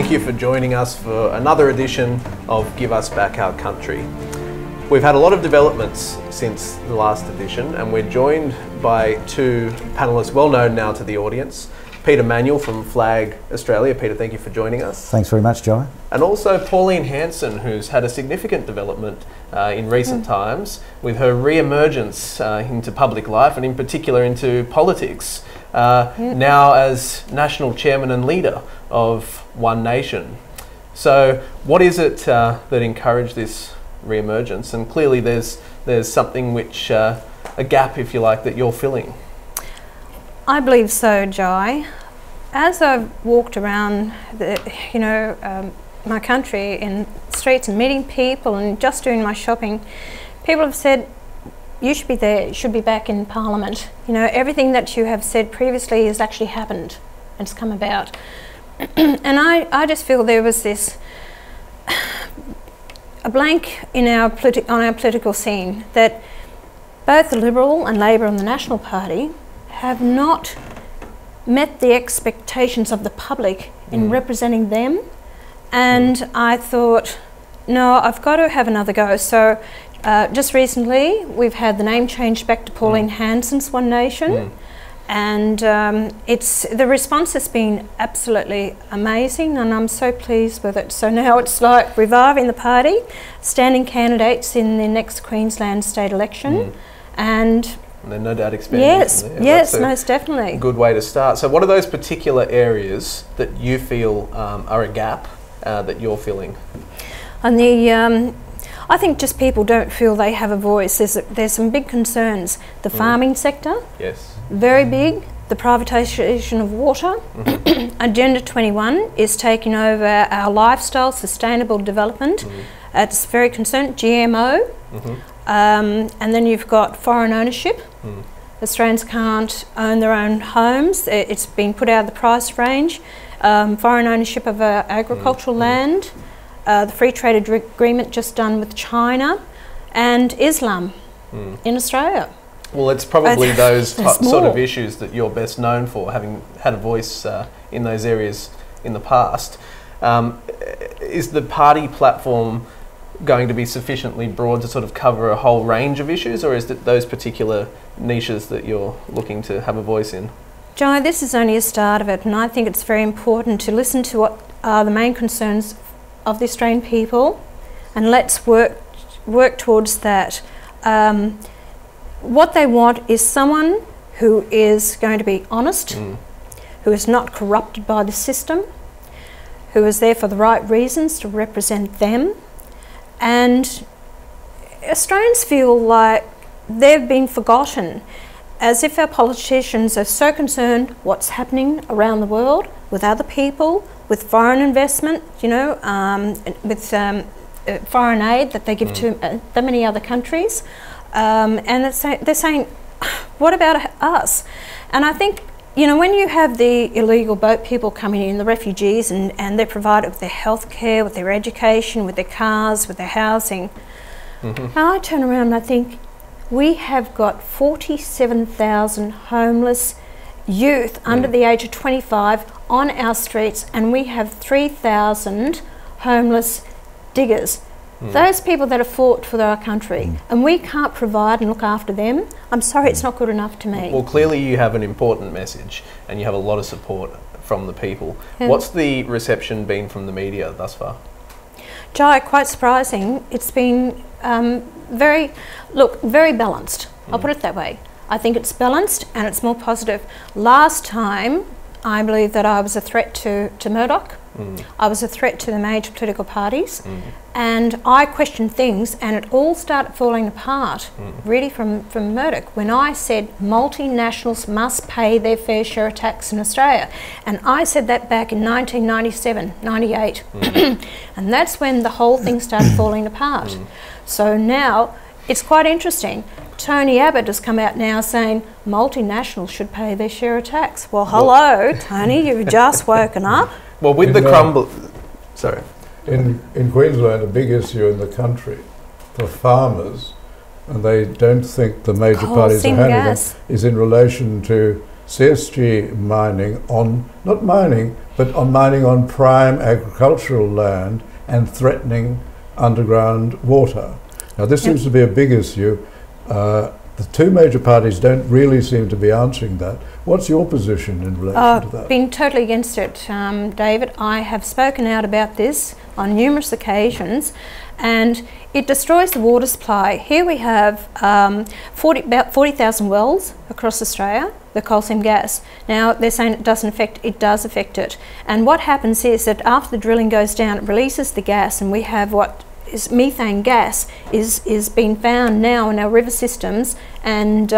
thank you for joining us for another edition of Give Us Back Our Country. We've had a lot of developments since the last edition, and we're joined by two panellists well known now to the audience. Peter Manuel from Flag Australia. Peter, thank you for joining us. Thanks very much, Joe. And also Pauline Hanson, who's had a significant development in recent times with her re-emergence into public life and in particular into politics, now as national chairman and leader of One Nation. So what is it that encouraged this re-emergence? And clearly there's something which, a gap if you like, that you're filling. I believe so, Jai. As I've walked around my country in streets and meeting people and just doing my shopping, people have said, you should be there, you should be back in Parliament. You know, everything that you have said previously has actually happened and it's come about. And I just feel there was this a blank in on our political scene, that both the Liberal and Labor and the National Party have not met the expectations of the public in representing them. And I thought, no, I've got to have another go. So just recently, we've had the name changed back to Pauline Hanson's One Nation. And the response has been absolutely amazing, and I'm so pleased with it. So now it's like reviving the party, standing candidates in the next Queensland state election, and then no doubt expanding. Yes, most definitely. Good way to start. So what are those particular areas that you feel are a gap that you're filling? And I think just people don't feel they have a voice. There's some big concerns. The farming sector, yes, very big. The privatisation of water. Agenda 21 is taking over our lifestyle, sustainable development. It's very concerned. GMO. And then you've got foreign ownership. Australians can't own their own homes. It's been put out of the price range. Foreign ownership of agricultural land. The free trade agreement just done with China, and Islam in Australia. Well, it's probably those sort of issues that you're best known for, having had a voice in those areas in the past. Is the party platform going to be sufficiently broad to sort of cover a whole range of issues, or is it those particular niches that you're looking to have a voice in? Joe, this is only a start of it, and I think it's very important to listen to what are the main concerns of the Australian people, and let's work towards that. What they want is someone who is going to be honest, who is not corrupted by the system, who is there for the right reasons to represent them. And Australians feel like they've been forgotten, as if our politicians are so concerned what's happening around the world with other people, with foreign investment, with foreign aid that they give to that many other countries. And they're saying, what about us? And I think, when you have the illegal boat people coming in, the refugees, and they're provided with their health care, with their education, with their cars, with their housing, and I turn around and I think, we have got 47,000 homeless youth under the age of 25 on our streets, and we have 3,000 homeless diggers. Those people that have fought for our country, and we can't provide and look after them. I'm sorry, it's not good enough to me. Well, clearly you have an important message and you have a lot of support from the people. What's the reception been from the media thus far? Jai, quite surprising. It's been very balanced. I'll put it that way. I think it's balanced and it's more positive. Last time, I believe that I was a threat to Murdoch. I was a threat to the major political parties, and I questioned things, and it all started falling apart, really from Murdoch, when I said multinationals must pay their fair share of tax in Australia. And I said that back in 1997, 98. And that's when the whole thing started falling apart. So now, it's quite interesting. Tony Abbott has come out now saying multinationals should pay their share of tax. Well, hello, Tony, you've just woken up. Well, with the crumble... Sorry. In Queensland, a big issue in the country for farmers, and they don't think the major parties are handling it, is in relation to CSG mining on, not mining, but on mining on prime agricultural land and threatening underground water. Now this seems to be a big issue. The two major parties don't really seem to be answering that. What's your position in relation to that? Been totally against it, David. I have spoken out about this on numerous occasions, and it destroys the water supply. Here we have about 40,000 wells across Australia, the coal seam gas. Now they're saying it doesn't affect it, does affect it. And what happens is that after the drilling goes down, it releases the gas, and we have what is methane gas is being found now in our river systems, and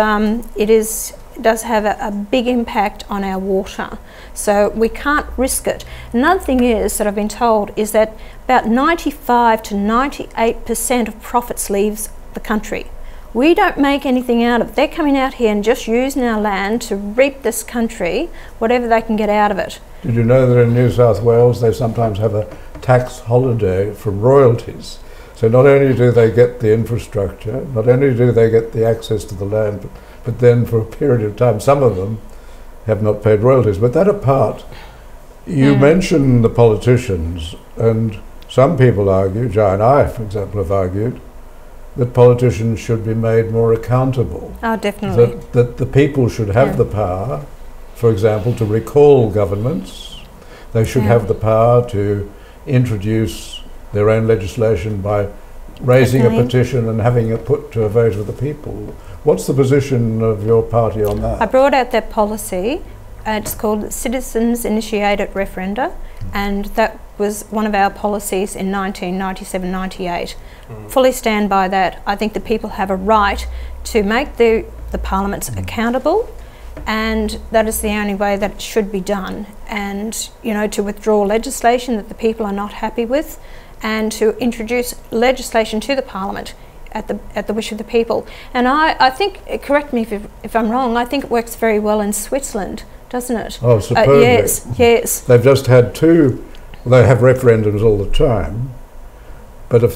it does have a big impact on our water. So we can't risk it. Another thing is that I've been told is that about 95 to 98% of profits leaves the country. We don't make anything out of it. They're coming out here and just using our land to reap this country, whatever they can get out of it. Did you know that in New South Wales they sometimes have a tax holiday from royalties? So not only do they get the infrastructure, not only do they get the access to the land, but then for a period of time, some of them have not paid royalties. But that apart, you mentioned the politicians, and some people argue, Jai and I, for example, have argued, that politicians should be made more accountable. Oh, definitely. That the people should have the power, for example, to recall governments. They should have the power to introduce their own legislation by raising a petition and having it put to a vote of the people. What's the position of your party on that? I brought out that policy. It's called Citizens Initiated Referenda, and that was one of our policies in 1997-98. Fully stand by that. I think the people have a right to make the parliaments accountable, and that is the only way that it should be done. And, you know, to withdraw legislation that the people are not happy with, and to introduce legislation to the parliament at the wish of the people. And I think, correct me if I'm wrong, I think it works very well in Switzerland, doesn't it? Oh, superbly. Yes. They've just had two, well, they have referendums all the time, but a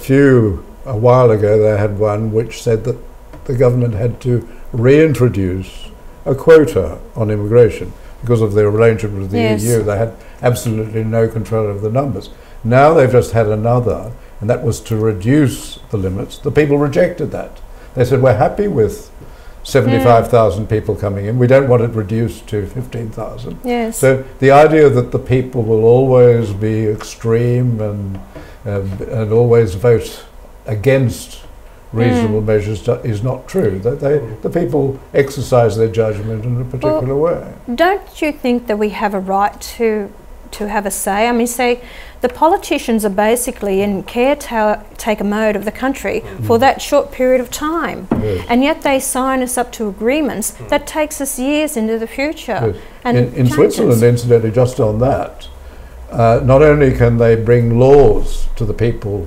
while ago they had one which said that the government had to reintroduce a quota on immigration because of their arrangement with the EU. They had absolutely no control over the numbers. Now they've just had another, and that was to reduce the limits. The people rejected that. They said, we're happy with 75,000 people coming in. We don't want it reduced to 15,000. Yes. So the idea that the people will always be extreme and always vote against reasonable measures is not true. The people exercise their judgment in a particular way. Don't you think that we have a right to have a say? I mean, say the politicians are basically in caretaker mode of the country for that short period of time, and yet they sign us up to agreements that takes us years into the future. And in Switzerland, incidentally, just on that, not only can they bring laws to the people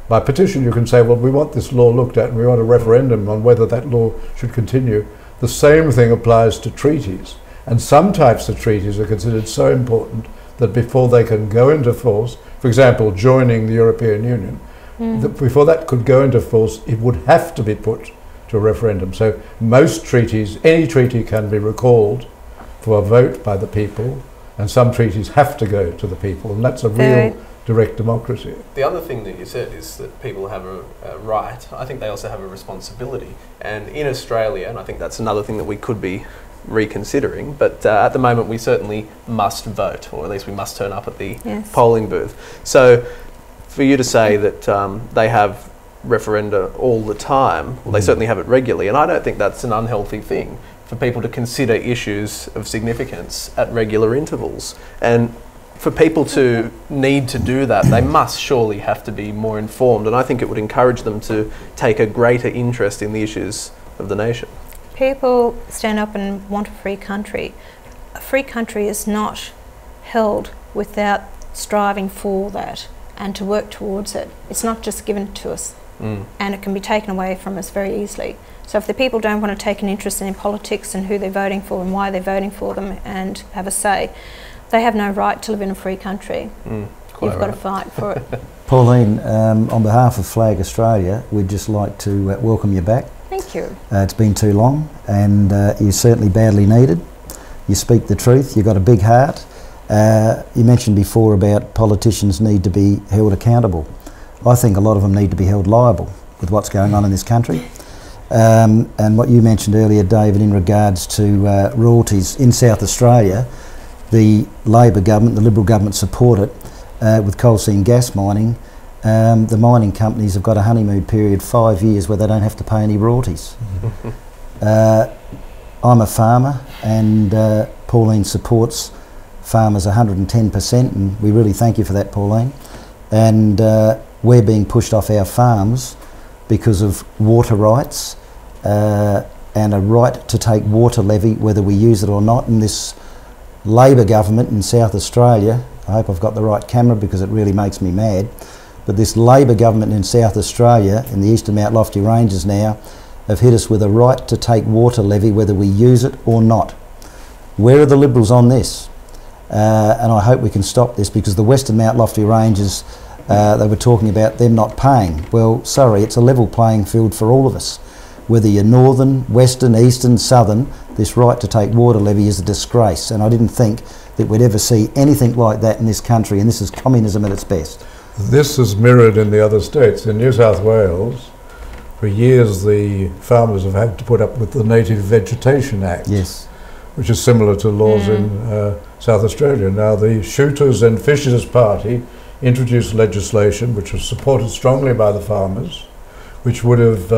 by petition, you can say, well, we want this law looked at and we want a referendum on whether that law should continue. The same thing applies to treaties, and some types of treaties are considered so important that before they can go into force, for example, joining the European Union, before that could go into force, it would have to be put to a referendum. So most treaties, any treaty can be recalled for a vote by the people, and some treaties have to go to the people, and that's a real direct democracy. The other thing that you said is that people have a right. I think they also have a responsibility. And in Australia, and I think that's another thing that we could be reconsidering, but at the moment we certainly must vote, or at least we must turn up at the polling booth. So for you to say that they have referenda all the time, well, they certainly have it regularly, and I don't think that's an unhealthy thing for people to consider issues of significance at regular intervals. And for people to need to do that, they must surely have to be more informed, and I think it would encourage them to take a greater interest in the issues of the nation. People stand up and want a free country. A free country is not held without striving for that and to work towards it. It's not just given to us, and it can be taken away from us very easily. So if the people don't want to take an interest in politics and who they're voting for and why they're voting for them and have a say, they have no right to live in a free country. You've got to fight for it. Pauline, on behalf of Flag Australia, we'd just like to welcome you back. Thank you. It's been too long, and you're certainly badly needed. you speak the truth, you've got a big heart. You mentioned before about politicians need to be held accountable. I think a lot of them need to be held liable with what's going on in this country. And what you mentioned earlier, David, in regards to royalties in South Australia, the Labor government, the Liberal government support it with coal seam gas mining. The mining companies have got a honeymoon period, 5 years, where they don't have to pay any royalties. I'm a farmer, and Pauline supports farmers 110%, and we really thank you for that, Pauline. And we're being pushed off our farms because of water rights and a right to take water levy whether we use it or not. And this Labor government in South Australia, I hope I've got the right camera because it really makes me mad, but this Labor government in South Australia, in the eastern Mount Lofty Ranges now, have hit us with a right to take water levy whether we use it or not. Where are the Liberals on this? And I hope we can stop this, because the western Mount Lofty Ranges, they were talking about them not paying. Well, sorry, it's a level playing field for all of us. Whether you're northern, western, eastern, southern, this right to take water levy is a disgrace, and I didn't think that we'd ever see anything like that in this country, and this is communism at its best. This is mirrored in the other states. In New South Wales, for years the farmers have had to put up with the Native Vegetation Act, Yes. which is similar to laws in South Australia. Now, the Shooters and Fishers Party introduced legislation which was supported strongly by the farmers, which would have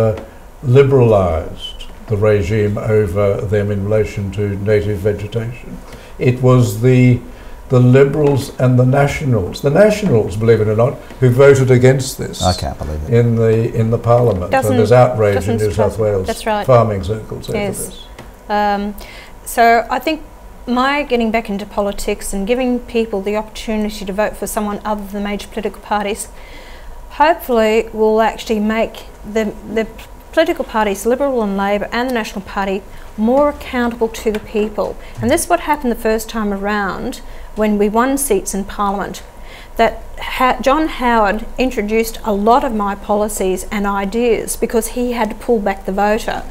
liberalised the regime over them in relation to native vegetation. It was the Liberals and the Nationals, believe it or not, who voted against this. I can't believe it. In the Parliament. And there's outrage in New South Wales farming circles over this. So I think my getting back into politics and giving people the opportunity to vote for someone other than the major political parties, hopefully will actually make the political parties, Liberal and Labor and the National Party, more accountable to the people. And this is what happened the first time around when we won seats in Parliament, that John Howard introduced a lot of my policies and ideas because he had to pull back the voter.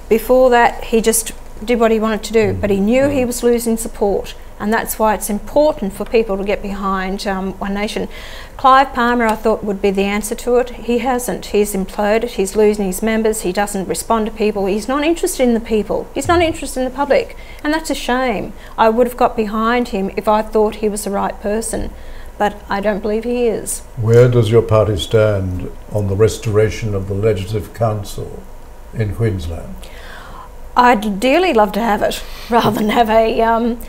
Before that, he just did what he wanted to do, but he knew he was losing support, and that's why it's important for people to get behind One Nation. Clive Palmer, I thought, would be the answer to it. He hasn't. He's imploded, he's losing his members, he doesn't respond to people, he's not interested in the people, he's not interested in the public, and that's a shame. I would have got behind him if I thought he was the right person, but I don't believe he is. Where does your party stand on the restoration of the Legislative Council in Queensland? I'd dearly love to have it, rather than have a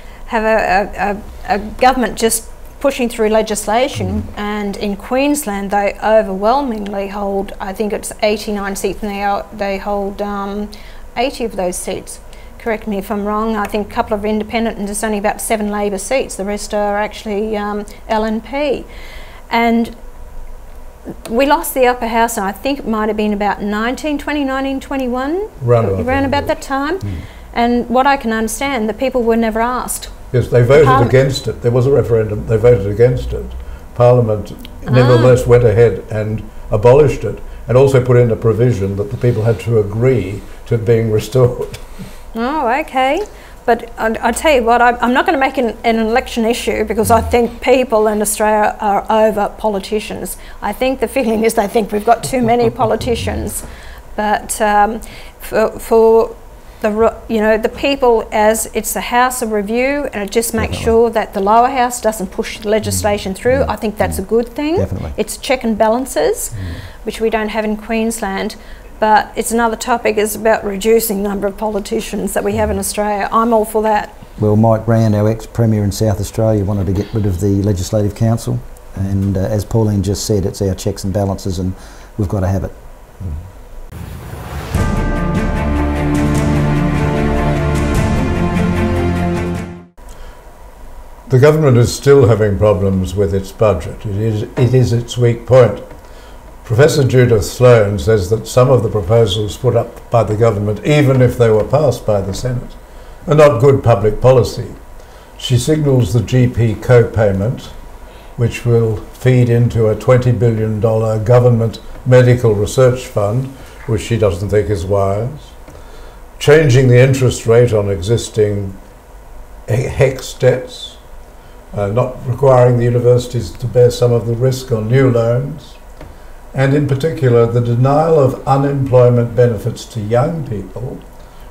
government just pushing through legislation. And in Queensland, they overwhelmingly hold, I think it's 89 seats, and they hold 80 of those seats. Correct me if I'm wrong. I think a couple of independent, and there's only about 7 Labor seats. The rest are actually LNP. And we lost the upper house, and I think it might have been about 1921, around about that time. And what I can understand, the people were never asked. Yes, they voted against it. There was a referendum, they voted against it. Parliament nevertheless went ahead and abolished it, and also put in a provision that the people had to agree to it being restored. Oh, okay. But I'll tell you what, I'm not going to make an election issue, because I think people in Australia are over politicians. I think the feeling is they think we've got too many politicians. But for the people, as it's the House of Review, and it just makes sure that the lower house doesn't push legislation through, I think that's a good thing. Definitely. It's check and balances, which we don't have in Queensland. But it's another topic, is about reducing the number of politicians that we have in Australia. I'm all for that. Well, Mike Brand, our ex-Premier in South Australia, wanted to get rid of the Legislative Council, and as Pauline just said, it's our checks and balances, and we've got to have it. The government is still having problems with its budget. It is its weak point. Professor Judith Sloan says that some of the proposals put up by the government, even if they were passed by the Senate, are not good public policy. She signals the GP co-payment, which will feed into a $20 billion government medical research fund, which she doesn't think is wise. Changing the interest rate on existing HEX debts, not requiring the universities to bear some of the risk on new loans, and in particular the denial of unemployment benefits to young people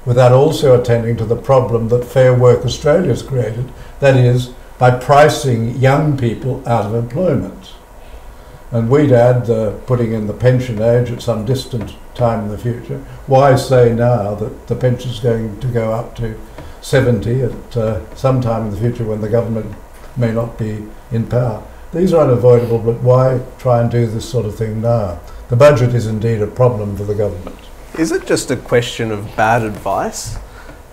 without also attending to the problem that Fair Work Australia has created, that is, by pricing young people out of employment. And we'd add putting in the pension age at some distant time in the future. Why say now that the pension's going to go up to 70 at some time in the future when the government may not be in power? These are unavoidable, but why try and do this sort of thing now? The budget is indeed a problem for the government. Is it just a question of bad advice?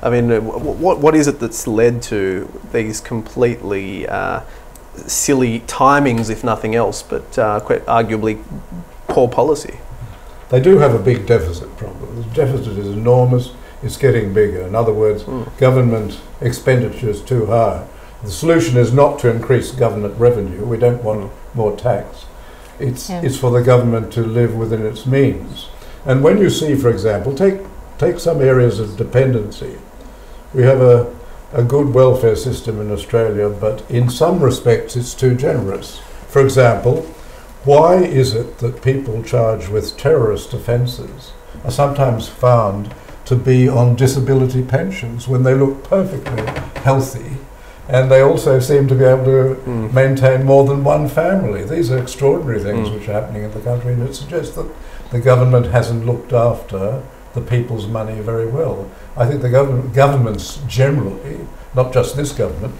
I mean, what is it that's led to these completely silly timings, if nothing else, but arguably poor policy? They do have a big deficit problem. The deficit is enormous, it's getting bigger. In other words, government expenditure is too high. The solution is not to increase government revenue. We don't want more tax. It's for the government to live within its means. And when you see, for example, take some areas of dependency. We have a good welfare system in Australia, but in some respects it's too generous. For example, why is it that people charged with terrorist offences are sometimes found to be on disability pensions when they look perfectly healthy, and they also seem to be able to maintain more than one family? These are extraordinary things which are happening in the country, and it suggests that the government hasn't looked after the people's money very well. I think the governments generally, not just this government,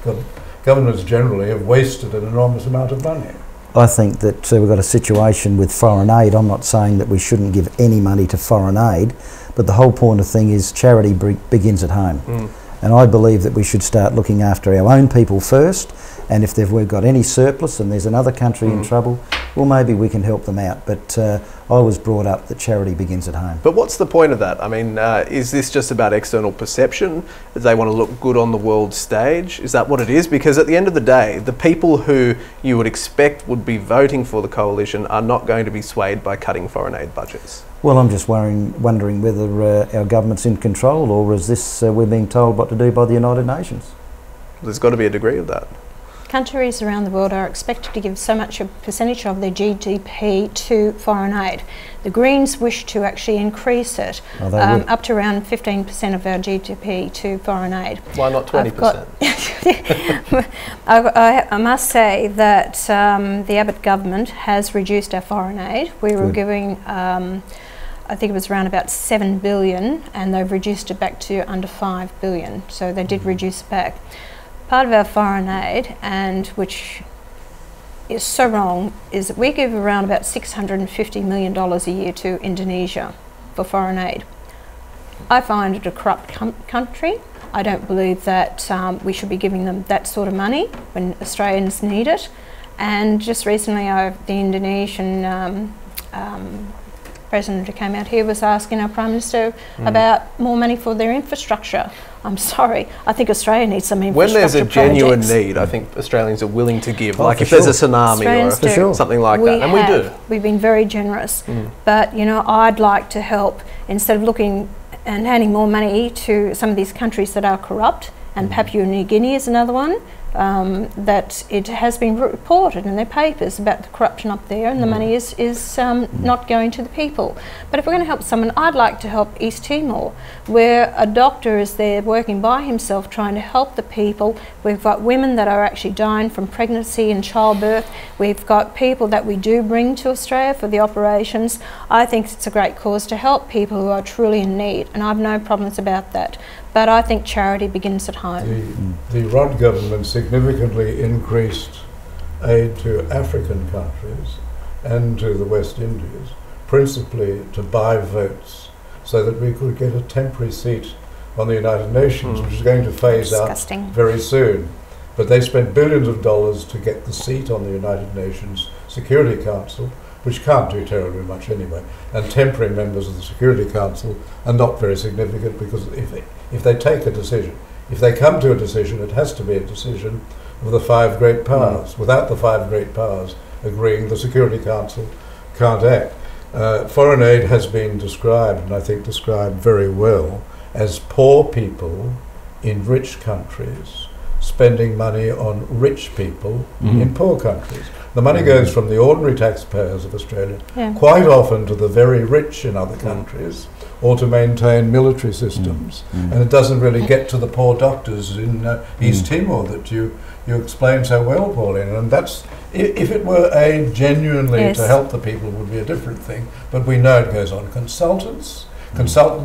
governments generally have wasted an enormous amount of money. I think that we've got a situation with foreign aid. I'm not saying that we shouldn't give any money to foreign aid, but the whole point of the thing is charity begins at home. And I believe that we should start looking after our own people first, and if we've got any surplus and there's another country in trouble, well, maybe we can help them out. But I was brought up that charity begins at home. But what's the point of that? I mean, is this just about external perception? Do they want to look good on the world stage? Is that what it is? Because at the end of the day, the people who you would expect would be voting for the coalition are not going to be swayed by cutting foreign aid budgets. Well, I'm just wondering whether our government's in control, or is this we're being told what to do by the United Nations? There's got to be a degree of that. Countries around the world are expected to give so much a percentage of their GDP to foreign aid. The Greens wish to actually increase it up to around 15% of our GDP to foreign aid. Why not 20%? I must say that the Abbott government has reduced our foreign aid. We were giving, I think it was around about 7 billion, and they've reduced it back to under 5 billion. So they did reduce it back. Part of our foreign aid, and which is so wrong, is that we give around about $650 million a year to Indonesia for foreign aid. I find it a corrupt country. I don't believe that we should be giving them that sort of money when Australians need it. And just recently, the Indonesian president who came out here was asking our Prime Minister about more money for their infrastructure. I'm sorry, I think Australia needs some infrastructure. When there's a genuine need, I think Australians are willing to give, like if there's a tsunami or something like that, and we do. We've been very generous, but you know, I'd like to help, instead of looking and handing more money to some of these countries that are corrupt, and Papua New Guinea is another one, that it has been reported in their papers about the corruption up there, and the money is not going to the people. But if we're going to help someone, I'd like to help East Timor, where a doctor is there working by himself trying to help the people. We've got women that are actually dying from pregnancy and childbirth. We've got people that we do bring to Australia for the operations. I think it's a great cause to help people who are truly in need, and I have no problems about that. But I think charity begins at home. The Rudd government significantly increased aid to African countries and to the West Indies, principally to buy votes so that we could get a temporary seat on the United Nations, which is going to phase out very soon. But they spent billions of dollars to get the seat on the United Nations Security Council, which can't do terribly much anyway. And temporary members of the Security Council are not very significant, because if they take a decision, if they come to a decision, it has to be a decision of the 5 great powers. Without the 5 great powers agreeing, the Security Council can't act. Foreign aid has been described, and I think described very well, as poor people in rich countries spending money on rich people in poor countries. The money goes from the ordinary taxpayers of Australia quite often to the very rich in other countries, or to maintain military systems, and it doesn't really get to the poor doctors in East Timor that you explained so well, Pauline. And that's, if it were aimed genuinely to help the people, it would be a different thing. But we know it goes on. Consultants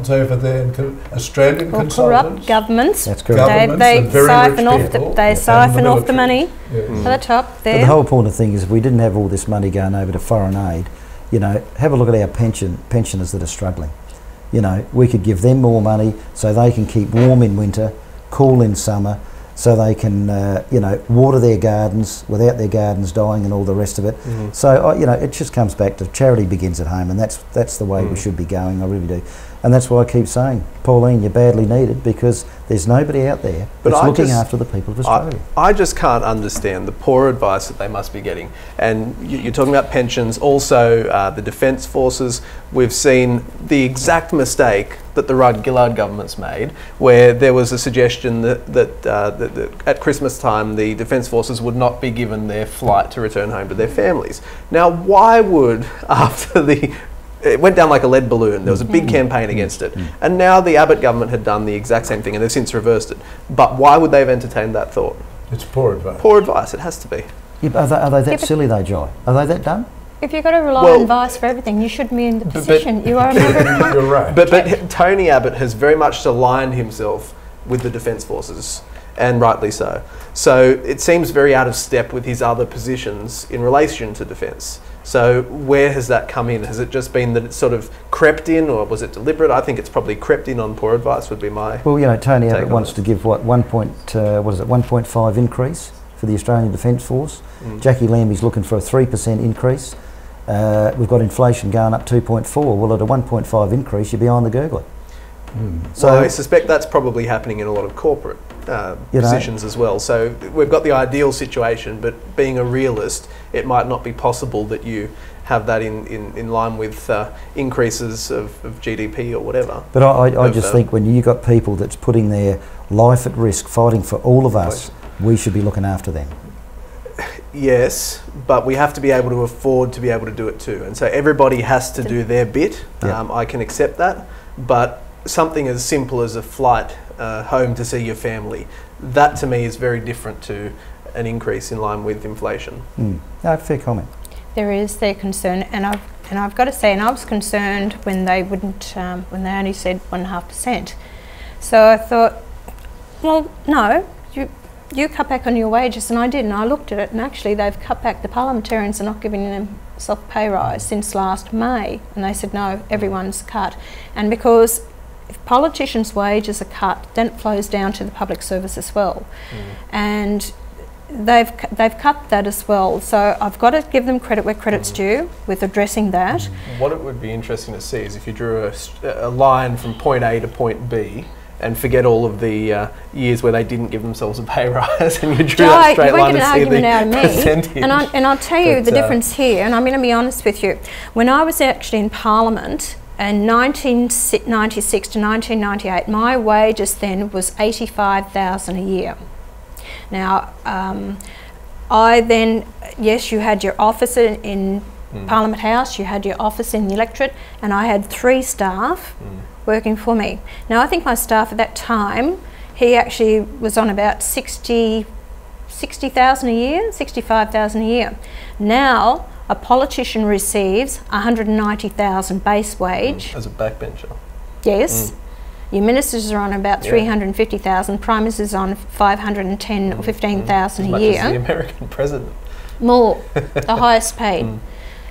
over there, Australian consultants, corrupt governments. That's correct. They siphon off the money at the top there. But the whole point of the thing is, if we didn't have all this money going over to foreign aid, you know, have a look at our pensioners that are struggling. You know, we could give them more money so they can keep warm in winter, cool in summer, so they can, you know, water their gardens without their gardens dying and all the rest of it. So, you know, it just comes back to charity begins at home, and that's the way we should be going, I really do. And that's why I keep saying, Pauline, you're badly needed, because there's nobody out there that's looking after the people of Australia. I just can't understand the poor advice that they must be getting. And you're talking about pensions, also the Defence Forces. We've seen the exact mistake that the Rudd-Gillard government's made, where there was a suggestion that at Christmas time the Defence Forces would not be given their flight to return home to their families. Now, why would, after it went down like a lead balloon, there was a big campaign against it, and now the Abbott government had done the exact same thing, and they've since reversed it. But why would they have entertained that thought? It's poor advice. Poor advice, it has to be. Yeah, but are they that silly though, Jai? Are they that dumb? If you've got to rely on advice for everything, you should be in the position. You are a member of Parliament. You're right. But Tony Abbott has very much aligned himself with the Defence Forces, and rightly so. So it seems very out of step with his other positions in relation to defence. So where has that come in? Has it just been that it's sort of crept in, or was it deliberate? I think it's probably crept in on poor advice, would be my Well, you know, Tony Abbott wants to give, what, 1.5 increase for the Australian Defence Force. Jackie Lambie's looking for a 3% increase. We've got inflation going up 2.4. Well, at a 1.5 increase, you're behind the gurgler. So I suspect that's probably happening in a lot of corporate positions as well. So we've got the ideal situation, but being a realist, it might not be possible that you have that in line with increases of GDP or whatever. But I just think when you've got people that's putting their life at risk fighting for all of us, we should be looking after them. Yes, but we have to be able to afford to be able to do it too. And so everybody has to do their bit. I can accept that. But something as simple as a flight home to see your family, that to me is very different to an increase in line with inflation. No, fair comment. There is their concern, and I've got to say, and I was concerned when they wouldn't, when they only said 1.5%. So I thought, well, no, you cut back on your wages, and I did, and I looked at it, and actually they've cut back. The parliamentarians are not giving themselves a pay rise since last May, and they said no, everyone's cut. And because if politicians' wages are cut, then it flows down to the public service as well, and they've cut that as well. So I've got to give them credit where credit's due with addressing that. What it would be interesting to see is if you drew a line from point A to point B, and forget all of the years where they didn't give themselves a pay rise, and you drew that straight line and see the percentage. And I'll tell you the difference here, and I'm going to be honest with you. When I was actually in Parliament in 1996 to 1998, my wages then was $85,000 a year. Now, I then, yes, you had your office in Parliament House, you had your office in the electorate, and I had 3 staff working for me. Now, I think my staff at that time, he actually was on about $60,000 a year, $65,000 a year. Now, a politician receives $190,000 base wage. As a backbencher. Yes. Your ministers are on about $350,000. Prime Minister's on $510,000 or $15,000 a year. As much as the American president. More, the highest paid.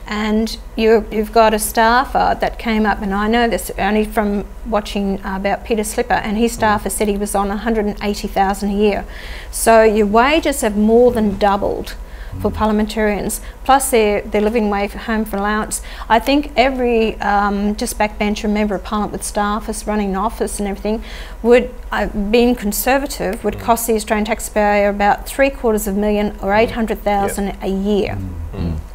And you've got a staffer that came up, and I know this only from watching about Peter Slipper, and his staffer said he was on $180,000 a year. So your wages have more than doubled for parliamentarians, plus their living wage for home for allowance. I think every just backbencher member of Parliament with staff is running an office and everything would, being conservative, would cost the Australian taxpayer about $750,000 or $800,000 a year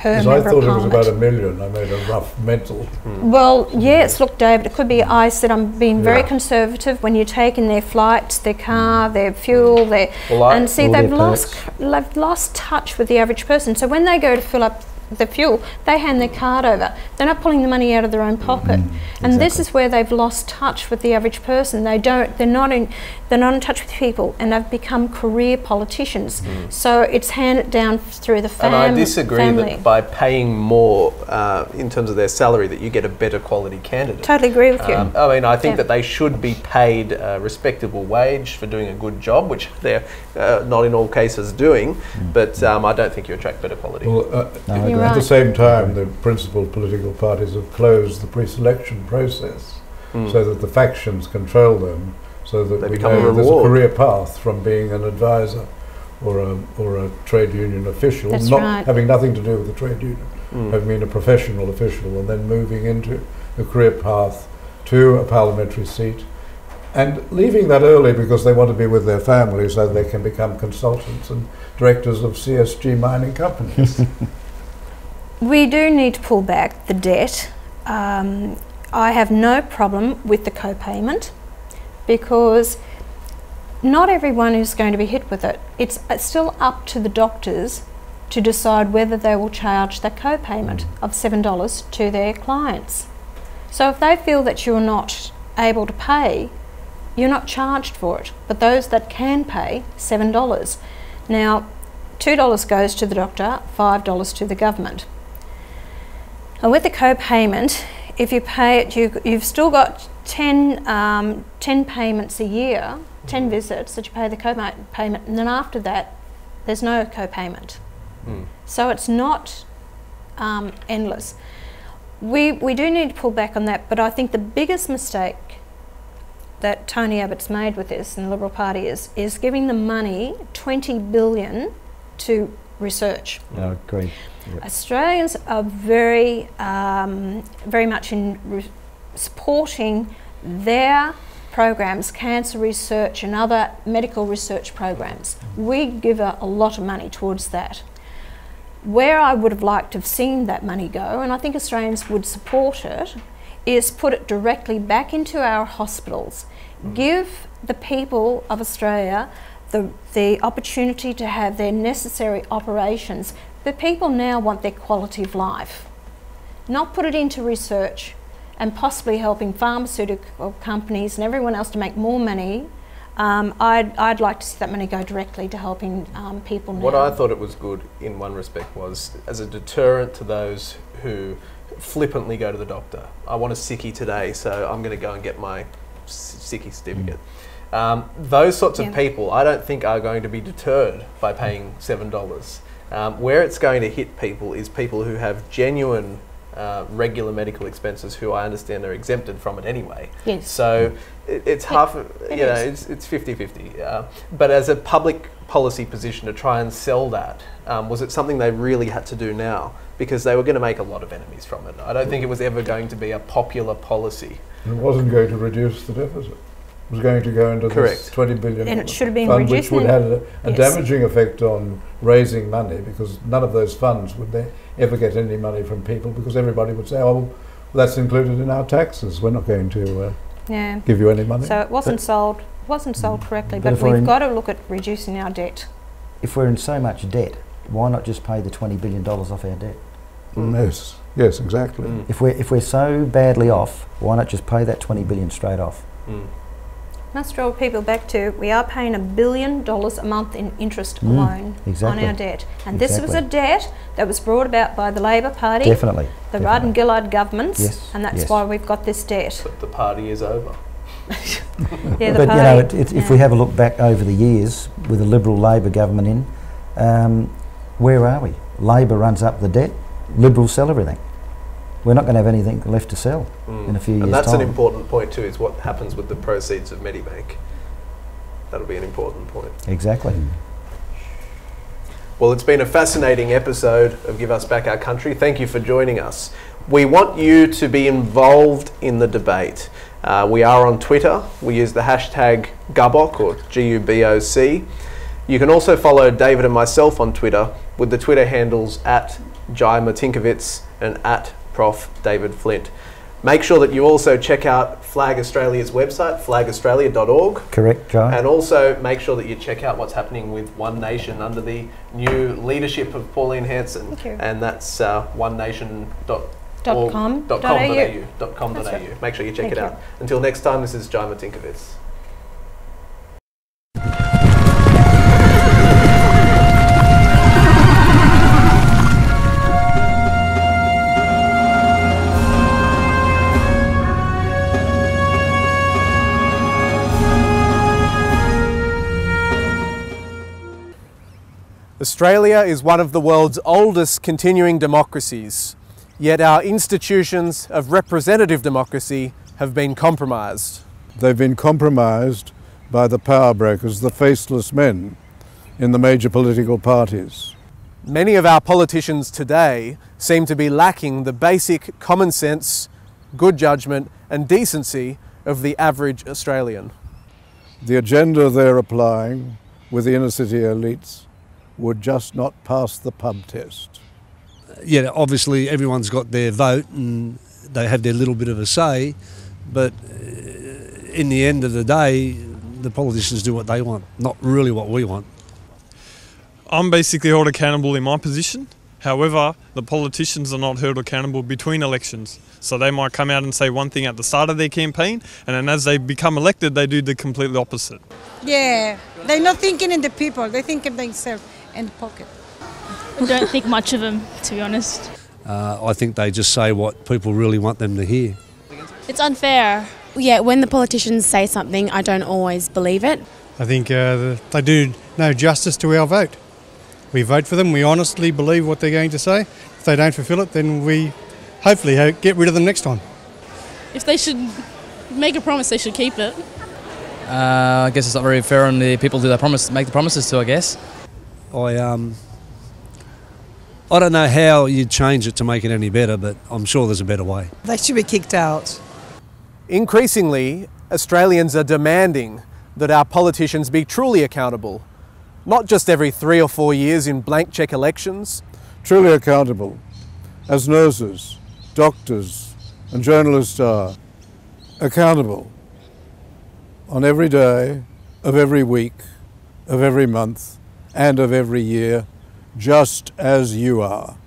per Because member I thought of it was Parliament. about 1 million. I made a rough mental. Well, yes, look, David, it could be. I said I'm being very Yeah. conservative when you're taking their flights, their car, their fuel, and see All they've their lost touch with the average person. So when they go to fill up the fuel, they hand their card over. They're not pulling the money out of their own pocket, and this is where they've lost touch with the average person. They're not in touch with people, and they've become career politicians. So it's handed down through the family. And I disagree that by paying more in terms of their salary, that you get a better quality candidate. Totally agree with you. I mean, I think that they should be paid a respectable wage for doing a good job, which they're not in all cases doing, but I don't think you attract better quality. Well, You're at the right. same time, the principal political parties have closed the pre-selection process so that the factions control them, so that They we become a know there's a reward. career path from being an advisor or a trade union official, That's not right. having nothing to do with the trade union, having been a professional official, and then moving into a career path to a parliamentary seat, and leaving that early because they want to be with their families so they can become consultants and directors of CSG mining companies. We do need to pull back the debt. I have no problem with the co-payment because not everyone is going to be hit with it. It's still up to the doctors to decide whether they will charge that co-payment of $7 to their clients. So if they feel that you're not able to pay, you're not charged for it. But those that can pay, $7. Now, $2 goes to the doctor, $5 to the government. And with the co-payment, if you pay it, you've still got 10 payments a year, 10 visits that you pay the co-payment, and then after that, there's no co-payment. So it's not endless. We do need to pull back on that, but I think the biggest mistake that Tony Abbott's made with this and the Liberal Party is giving the money, $20 billion, to research. I agree. Yep. Australians are very much in supporting their programs, cancer research and other medical research programs. We give a lot of money towards that. Where I would have liked to have seen that money go, and I think Australians would support it, is put it directly back into our hospitals. Give the people of Australia the opportunity to have their necessary operations. The people now want their quality of life. Not put it into research and possibly helping pharmaceutical companies and everyone else to make more money. I'd like to see that money go directly to helping people now. What I thought it was good in one respect was as a deterrent to those who flippantly go to the doctor. I want a sickie today, so I'm going to go and get my sickie certificate. Those sorts of people I don't think are going to be deterred by paying $7. Where it's going to hit people is people who have genuine regular medical expenses, who I understand are exempted from it anyway. Yes. So it's half, it's 50-50. But as a public policy position to try and sell that, was it something they really had to do now? Because they were going to make a lot of enemies from it. I don't think it was ever going to be a popular policy. It wasn't going to reduce the deficit. It was going to go into this $20 billion And it should have been fund, which reducing would have a damaging effect on raising money, because none of those funds would ever get any money from people, because everybody would say, oh, well, that's included in our taxes. We're not going to give you any money. So it wasn't sold correctly, But but if we're we've in- got to look at reducing our debt. If we're in so much debt, why not just pay the $20 billion off our debt? Yes, exactly. If we're so badly off, why not just pay that $20 billion straight off? Let's draw people back to, we are paying $1 billion a month in interest alone exactly. on our debt. And this was a debt that was brought about by the Labor Party, Definitely. the Rudd and Gillard governments, Yes, and that's yes. why we've got this debt. But the party is over. Yeah, But you know, if we have a look back over the years with a Liberal Labor government in, where are we? Labor runs up the debt, Liberals sell everything. We're not going to have anything left to sell in a few years' And that's time. an important point too, is what happens with the proceeds of Medibank. That'll be an important point. Exactly. Well, it's been a fascinating episode of Give Us Back Our Country. Thank you for joining us. We want you to be involved in the debate. We are on Twitter. We use the hashtag GUBOC, or GUBOC. You can also follow David and myself on Twitter with the Twitter handles Jai Martinkovits and at Prof David Flint. Make sure that you also check out Flag Australia's website, flagaustralia.org. Correct, Joe. And also make sure that you check out what's happening with One Nation under the new leadership of Pauline Hanson. Thank you. And that's onenation.com.au. .com.au. Make sure you check Thank it out. Until next time, this is Jai Martinkovits. Australia is one of the world's oldest continuing democracies, yet our institutions of representative democracy have been compromised. They've been compromised by the power brokers, the faceless men in the major political parties. Many of our politicians today seem to be lacking the basic common sense, good judgment and decency of the average Australian. The agenda they're applying with the inner city elites would just not pass the pub test. Yeah, obviously everyone's got their vote and they have their little bit of a say, but in the end of the day, the politicians do what they want, not really what we want. I'm basically held accountable in my position. However, the politicians are not held accountable between elections. So they might come out and say one thing at the start of their campaign, and then as they become elected, they do the completely opposite. Yeah, they're not thinking in the people, they think of themselves in the pocket. I don't think much of them, to be honest. I think they just say what people really want them to hear. It's unfair. Yeah, when the politicians say something, I don't always believe it. I think they do no justice to our vote. We vote for them, we honestly believe what they're going to say. If they don't fulfil it, then we hopefully get rid of them next time. If they should make a promise, they should keep it. I guess it's not very fair on the people who they make the promises to, I guess. I don't know how you change it to make it any better, but I'm sure there's a better way. They should be kicked out. Increasingly, Australians are demanding that our politicians be truly accountable, not just every 3 or 4 years in blank cheque elections. Truly accountable, as nurses, doctors and journalists are accountable on every day of every week, of every month and of every year, just as you are.